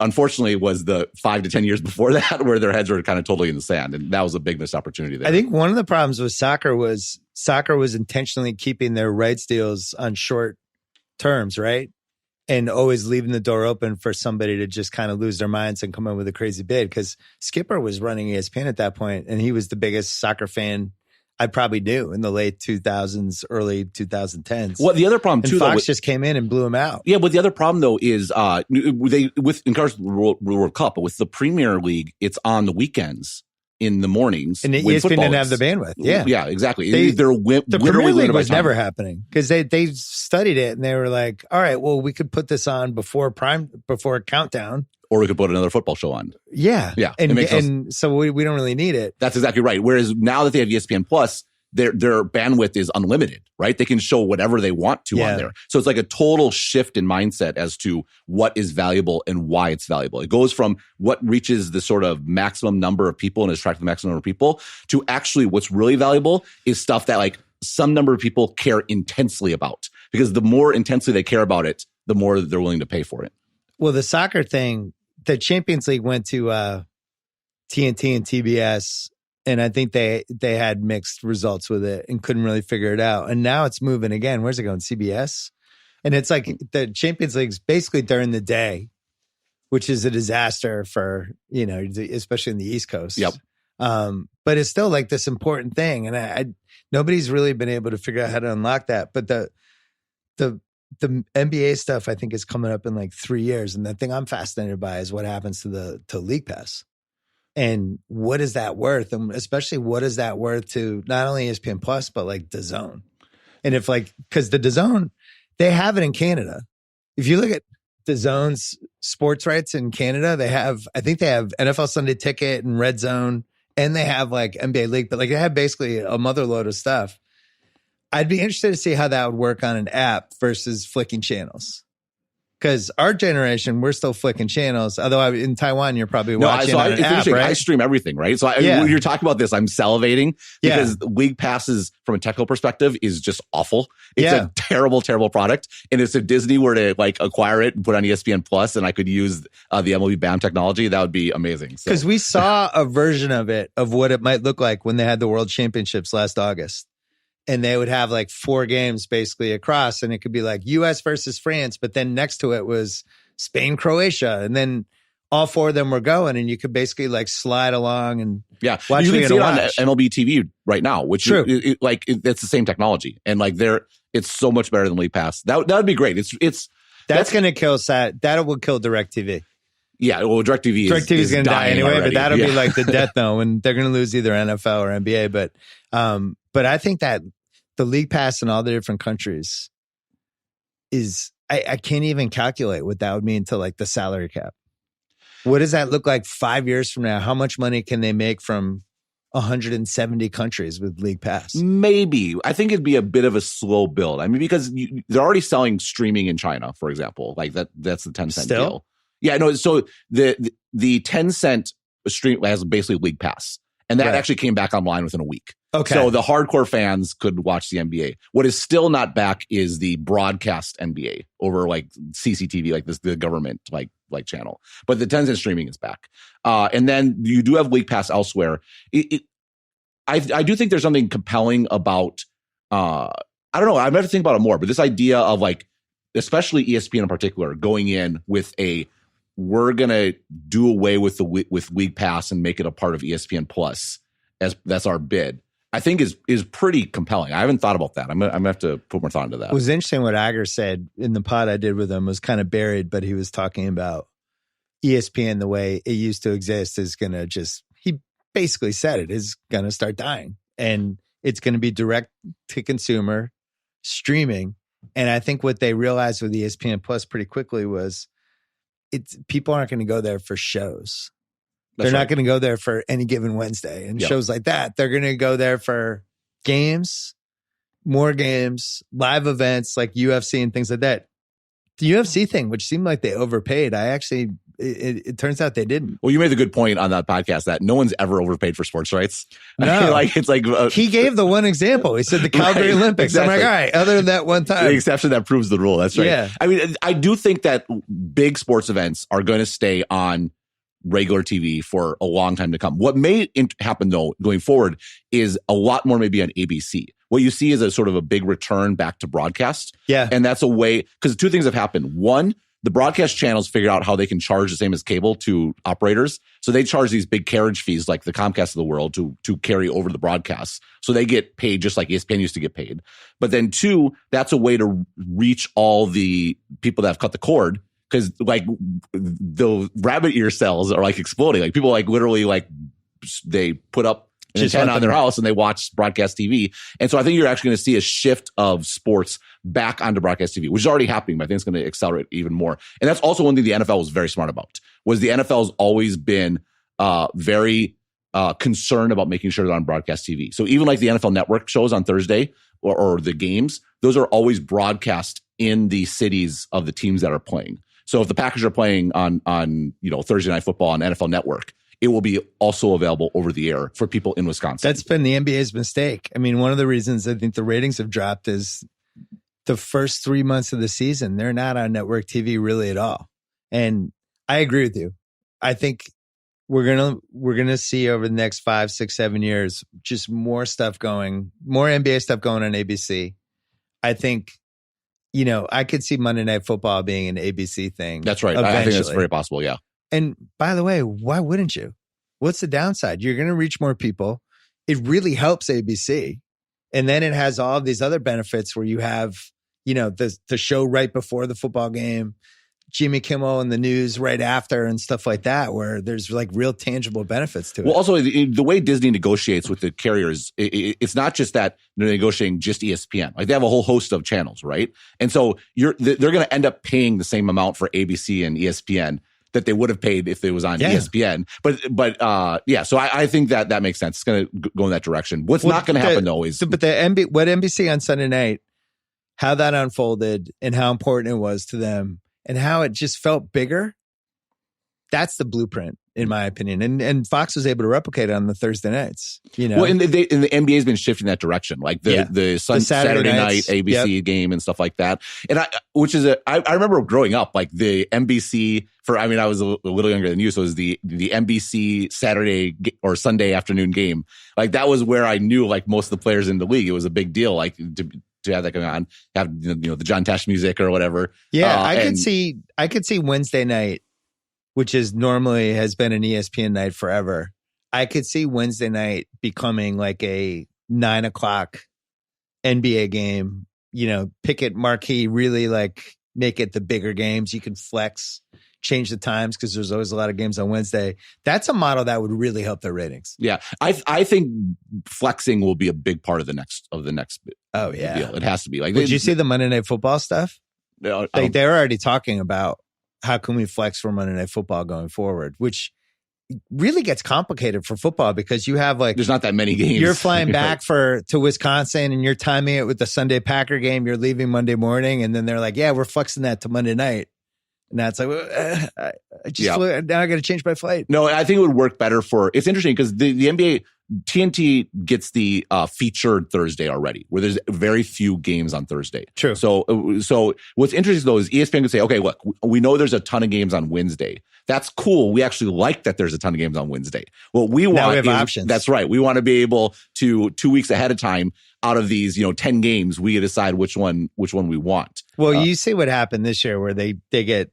unfortunately, it was the 5 to 10 years before that where their heads were kind of totally in the sand. And that was a big missed opportunity there. I think one of the problems with soccer was intentionally keeping their rights deals on short terms, right? And always leaving the door open for somebody to just kind of lose their minds and come in with a crazy bid. Because Skipper was running ESPN at that point, and he was the biggest soccer fan I probably knew in the late 2000s, early 2010s. Well, the other problem, too, Fox just came in and blew him out. Yeah, but the other problem, though, is in regards to the World Cup, but with the Premier League, it's on the weekends in the mornings. And ESPN didn't have the bandwidth. Yeah. Yeah, exactly. The Premier League was never happening because they studied it and they were like, all right, well, we could put this on before countdown. Or we could put another football show on. Yeah. Yeah. And so we don't really need it. That's exactly right. Whereas now that they have ESPN Plus, their bandwidth is unlimited, right? They can show whatever they want to on there. So it's like a total shift in mindset as to what is valuable and why it's valuable. It goes from what reaches the sort of maximum number of people and is attracting the maximum number of people to actually what's really valuable is stuff that like some number of people care intensely about, because the more intensely they care about it, the more they're willing to pay for it. Well, the soccer thing, the Champions League went to TNT and TBS. And I think they had mixed results with it and couldn't really figure it out. And now it's moving again. Where's it going? CBS? And it's like the Champions League's basically during the day, which is a disaster for, especially in the East Coast. Yep. But it's still like this important thing. And I nobody's really been able to figure out how to unlock that. But the NBA stuff, I think, is coming up in like 3 years. And the thing I'm fascinated by is what happens to League Pass. And what is that worth? And especially what is that worth to not only ESPN Plus, but like DAZN? And if because the DAZN, they have it in Canada. If you look at DAZN's sports rights in Canada, I think they have NFL Sunday Ticket and Red Zone, and they have like NBA League, but like they have basically a motherload of stuff. I'd be interested to see how that would work on an app versus flicking channels. Because our generation, we're still flicking channels. Although in Taiwan, you're probably watching on an app, right? I stream everything, right? So when you're talking about this, I'm salivating because League Passes, from a technical perspective, is just awful. It's a terrible, terrible product. And if Disney were to like acquire it and put it on ESPN Plus, and I could use the MLB BAM technology, that would be amazing. Because we saw a version of it, of what it might look like when they had the World Championships last August. And they would have like 4 games basically across, and it could be like US versus France, but then next to it was Spain, Croatia, and then all 4 of them were going, and you could basically like slide along and watch. You can see it on MLB TV right now, which is it's the same technology, and like it's so much better than League Pass. That would be great. That's going to kill that will kill DirecTV. Yeah, well, DirecTV is going to die anyway, already. But that'll be like the death knell, and they're going to lose either NFL or NBA. But I think that the League Pass in all the different countries is, I can't even calculate what that would mean to like the salary cap. What does that look like 5 years from now? How much money can they make from 170 countries with League Pass? Maybe. I think it'd be a bit of a slow build. I mean, because they're already selling streaming in China, for example. Like that's the 10-cent deal. Yeah, no. So the 10-cent stream has basically League Pass. And that actually came back online within a week. Okay. So the hardcore fans could watch the NBA. What is still not back is the broadcast NBA over like CCTV, like the government like channel. But the 10-cent streaming is back. And then you do have League Pass elsewhere. I do think there's something compelling about, I don't know, I've never think about it more, but this idea of like, especially ESPN in particular, going in with we're going to do away with with League Pass and make it a part of ESPN Plus, as that's our bid, I think is pretty compelling. I haven't thought about that. I'm gonna have to put more thought into that. It was interesting what Agar said in the pod I did with him. Was kind of buried, but he was talking about ESPN the way it used to exist is going to he basically said it is going to start dying, and it's going to be direct to consumer streaming. And I think what they realized with ESPN Plus pretty quickly was people aren't going to go there for shows. They're not going to go there for Any Given Wednesday and shows like that. They're going to go there for games, more games, live events like UFC and things like that. The UFC thing, which seemed like they overpaid, I actually it turns out they didn't. Well, you made the good point on that podcast that no one's ever overpaid for sports rights. No. It's like he gave the one example. He said the Calgary Olympics. Exactly. I'm like, all right, other than that one time. The exception that proves the rule. That's right. Yeah. I mean, I do think that big sports events are going to stay on regular TV for a long time to come. What may happen, though, going forward is a lot more maybe on ABC. What you see is a sort of a big return back to broadcast. Yeah. And that's a way, because two things have happened. One, the broadcast channels figured out how they can charge the same as cable to operators. So they charge these big carriage fees like the Comcast of the world to carry over the broadcasts. So they get paid just like ESPN used to get paid. But then two, that's a way to reach all the people that have cut the cord. Because like the rabbit ear cells are like exploding. Like people like literally like they put up an antenna on their house and they watch broadcast TV. And so I think you're actually going to see a shift of sports back onto broadcast TV, which is already happening, but I think it's going to accelerate even more. And that's also one thing the NFL was very smart about, was the NFL has always been very concerned about making sure they're on broadcast TV. So even like the NFL Network shows on Thursday or the games, those are always broadcast in the cities of the teams that are playing. So if the Packers are playing on Thursday Night Football on NFL Network, it will be also available over the air for people in Wisconsin. That's been the NBA's mistake. I mean, one of the reasons I think the ratings have dropped is the first 3 months of the season, they're not on network TV really at all. And I agree with you. I think we're gonna see over the next 5, 6, 7 years just more stuff going, more NBA stuff going on ABC. I think, I could see Monday Night Football being an ABC thing. That's right. I think that's very possible. Yeah. And by the way, why wouldn't you? What's the downside? You're going to reach more people. It really helps ABC. And then it has all of these other benefits where you have, the show right before the football game, Jimmy Kimmel and the news right after and stuff like that, where there's like real tangible benefits to it. Well, also the way Disney negotiates with the carriers, it's not just that they're negotiating just ESPN. Like they have a whole host of channels, right? And so they're going to end up paying the same amount for ABC and ESPN that they would have paid if it was on ESPN. But yeah, so I think that makes sense. It's going to go in that direction. What's not going to happen though is, but what NBC on Sunday night, how that unfolded and how important it was to them, and how it just felt bigger, that's the blueprint, in my opinion. And Fox was able to replicate it on the Thursday nights. Well, and the NBA has been shifting that direction, like the Saturday night ABC game and stuff like that. And I remember growing up, like the NBC I was a little younger than you, so it was the NBC Saturday or Sunday afternoon game. Like that was where I knew like most of the players in the league. It was a big deal, like to have that going on, have the John Tesh music or whatever. Yeah, I could see Wednesday night, which is normally has been an ESPN night forever. I could see Wednesday night becoming like a 9:00 NBA game. Pick it marquee, really like make it the bigger games. You can flex, change the times because there's always a lot of games on Wednesday. That's a model that would really help their ratings. Yeah, I think flexing will be a big part of the next. Oh yeah, deal. It has to be. Like, did you see the Monday Night Football stuff? They're already talking about how can we flex for Monday Night Football going forward, which really gets complicated for football because you have like there's not that many games. You're flying back to Wisconsin and you're timing it with the Sunday Packer game. You're leaving Monday morning, and then they're like, "Yeah, we're flexing that to Monday night." And that's like, now I got to change my flight. No, I think it would work better it's interesting because the NBA, TNT gets the featured Thursday already, where there's very few games on Thursday. True. So what's interesting though is ESPN can say, okay, look, we know there's a ton of games on Wednesday. That's cool. We actually like that there's a ton of games on Wednesday. What we want is options. That's right. We want to be able to 2 weeks ahead of time, out of these 10 games, we decide which one we want. Well, you see what happened this year where they get.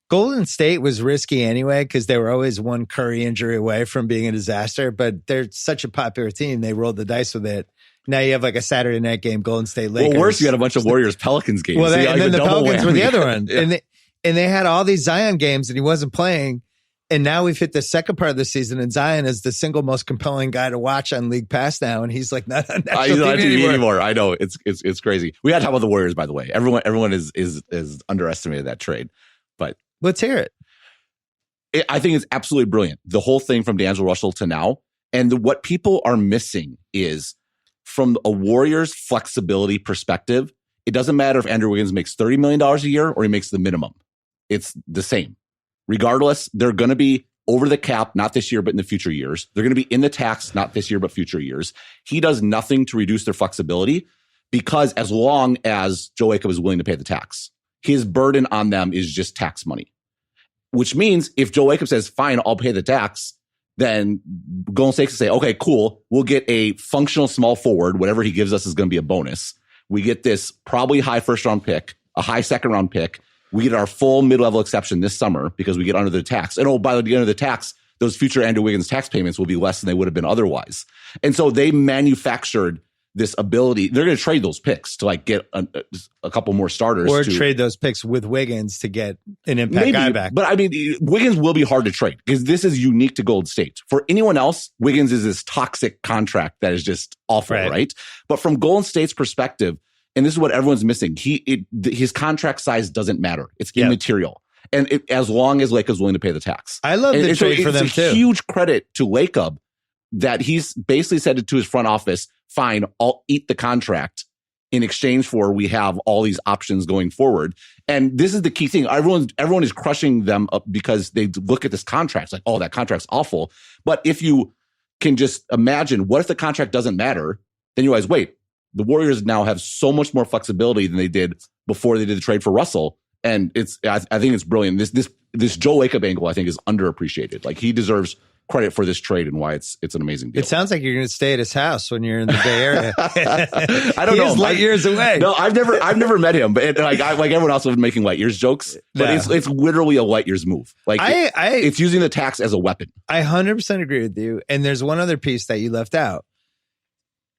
Golden State was risky anyway because they were always one Curry injury away from being a disaster, but they're such a popular team. They rolled the dice with it. Now you have like a Saturday night game, Golden State Lakers. Well, worse, you had a bunch of Warriors-Pelicans games. Well, and then the Pelicans were the other one. Yeah. And they had all these Zion games and he wasn't playing. And now we've hit the second part of the season and Zion is the single most compelling guy to watch on League Pass now. And he's like not on national TV anymore. I know. It's crazy. We got to talk about the Warriors, by the way. Everyone is underestimated that trade. But let's hear it. I think it's absolutely brilliant. The whole thing from D'Angelo Russell to now. And what people are missing is from a Warriors flexibility perspective, it doesn't matter if Andrew Wiggins makes $30 million a year or he makes the minimum. It's the same, Regardless, they're going to be over the cap, not this year, but in the future years. They're going to be in the tax, not this year, but future years. He does nothing to reduce their flexibility because as long as Joe Lacob is willing to pay the tax, his burden on them is just tax money, which means if Joe Lacob says, fine, I'll pay the tax, then Golden State can say, okay, cool. We'll get a functional small forward. Whatever he gives us is going to be a bonus. We get this probably high first round pick, a high second round pick. We get our full mid-level exception this summer because we get under the tax. And by the end of the tax, those future Andrew Wiggins tax payments will be less than they would have been otherwise. And so they manufactured this ability. They're going to trade those picks to like get a couple more starters. Or trade those picks with Wiggins to get an impact guy back. But I mean, Wiggins will be hard to trade because this is unique to Golden State. For anyone else, Wiggins is this toxic contract that is just awful, right? But from Golden State's perspective, and this is what everyone's missing, his contract size doesn't matter. It's immaterial. And as long as Lacob's willing to pay the tax. I love the trade for them too. It's a huge credit to Lacob that he's basically said it to his front office, fine, I'll eat the contract in exchange for we have all these options going forward. And this is the key thing. Everyone is crushing them up because they look at this contract. It's like, oh, that contract's awful. But if you can just imagine, what if the contract doesn't matter? Then you realize, wait, the Warriors now have so much more flexibility than they did before they did the trade for Russell. And I think it's brilliant. This Joe Lacob angle, I think, is underappreciated. Like, he deserves credit for this trade and why it's an amazing deal. It sounds like you're going to stay at his house when you're in the Bay Area. I don't know. He's light years away. No, I've never met him, but like everyone else has been making light years jokes, but it's literally a light years move. Like it's using the tax as a weapon. I 100% agree with you. And there's one other piece that you left out.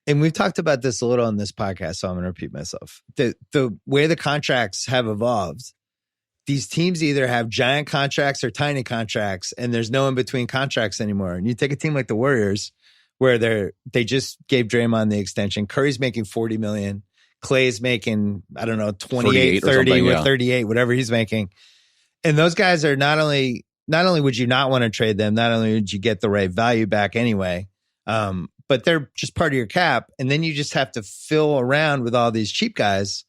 And we've talked about this a little on this podcast, so I'm going to repeat myself. The way the contracts have evolved, these teams either have giant contracts or tiny contracts, and there's no in-between contracts anymore. And you take a team like the Warriors, where they just gave Draymond the extension. Curry's making $40 million. Clay's making, I don't know, 28, 30 or 38, whatever he's making. And those guys are not only would you not want to trade them, not only would you get the right value back anyway, but they're just part of your cap. And then you just have to fill around with all these cheap guys.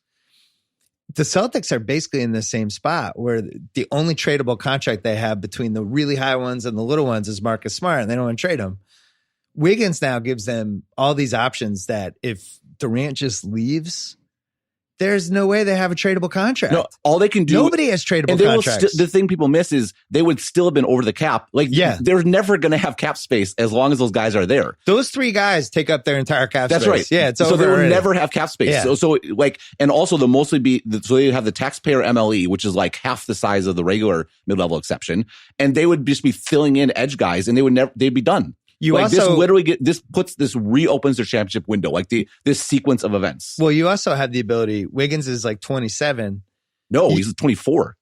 The Celtics are basically in the same spot where the only tradable contract they have between the really high ones and the little ones is Marcus Smart, and they don't want to trade him. Wiggins now gives them all these options that if Durant just leaves, there's no way they have a tradable contract. No, all they can do. Nobody has tradable contracts. The thing people miss is they would still have been over the cap. Like, they're never going to have cap space as long as those guys are there. Those three guys take up their entire cap space. That's right. Yeah, it's over. So they would never have cap space. Yeah. So and also so they have the taxpayer MLE, which is like half the size of the regular mid-level exception, and they would just be filling in edge guys, and they'd be done. This reopens their championship window, like this sequence of events. Well, you also have the ability. Wiggins is like 27. No, he's 24.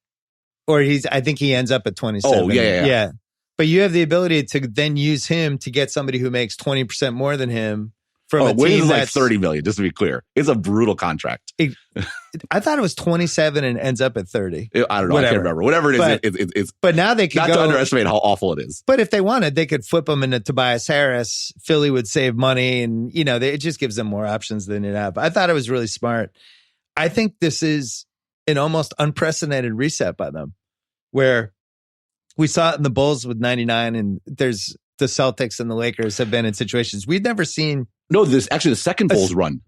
Or I think he ends up at 27. Oh, yeah. But you have the ability to then use him to get somebody who makes 20% more than him from a team that's like $30 million, just to be clear. It's a brutal contract. I thought it was 27 and ends up at 30. I don't know. I can't remember. Whatever it is, it's but now they could not to underestimate how awful it is. But if they wanted, they could flip them into Tobias Harris. Philly would save money, and it just gives them more options than it have. I thought it was really smart. I think this is an almost unprecedented reset by them, where we saw it in the Bulls with 99, and there's the Celtics and the Lakers have been in situations we've never seen. No, the second Bulls run,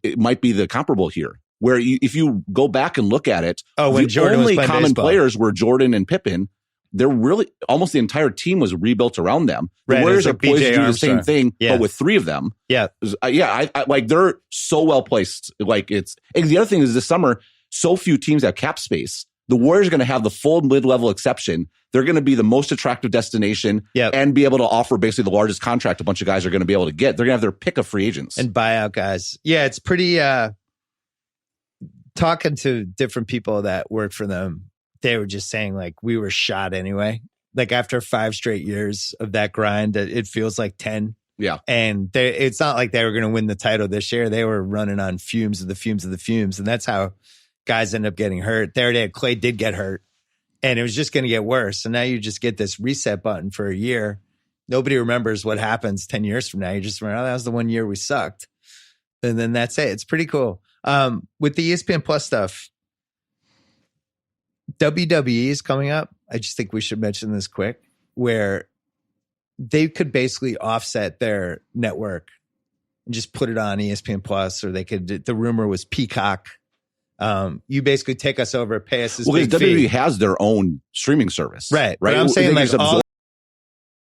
it might be the comparable here, where if you go back and look at it, when Jordan only was common baseball. Players were Jordan and Pippen. They're really almost the entire team was rebuilt around them. The Warriors are poised to do the same thing, but with three of them. Yeah, I like they're so well placed. Like and the other thing is this summer, so few teams have cap space. The Warriors are going to have the full mid-level exception. They're going to be the most attractive destination and be able to offer basically the largest contract a bunch of guys are going to be able to get. They're going to have their pick of free agents. And buyout guys. Yeah, it's pretty, talking to different people that work for them, they were just saying like, we were shot anyway. Like after 5 straight years of that grind, it feels like 10. Yeah. And it's not like they were going to win the title this year. They were running on fumes of the fumes of the fumes. And that's how guys end up getting hurt. Clay did get hurt, and it was just going to get worse. And now you just get this reset button for a year. Nobody remembers what happens 10 years from now. You just remember, that was the 1 year we sucked. And then that's it. It's pretty cool. With the ESPN Plus stuff, WWE is coming up. I just think we should mention this quick, where they could basically offset their network and just put it on ESPN Plus, or they could. The rumor was Peacock. You basically take us over, pay us this big because WWE fee. has their own streaming service, right? Right. But I'm saying like all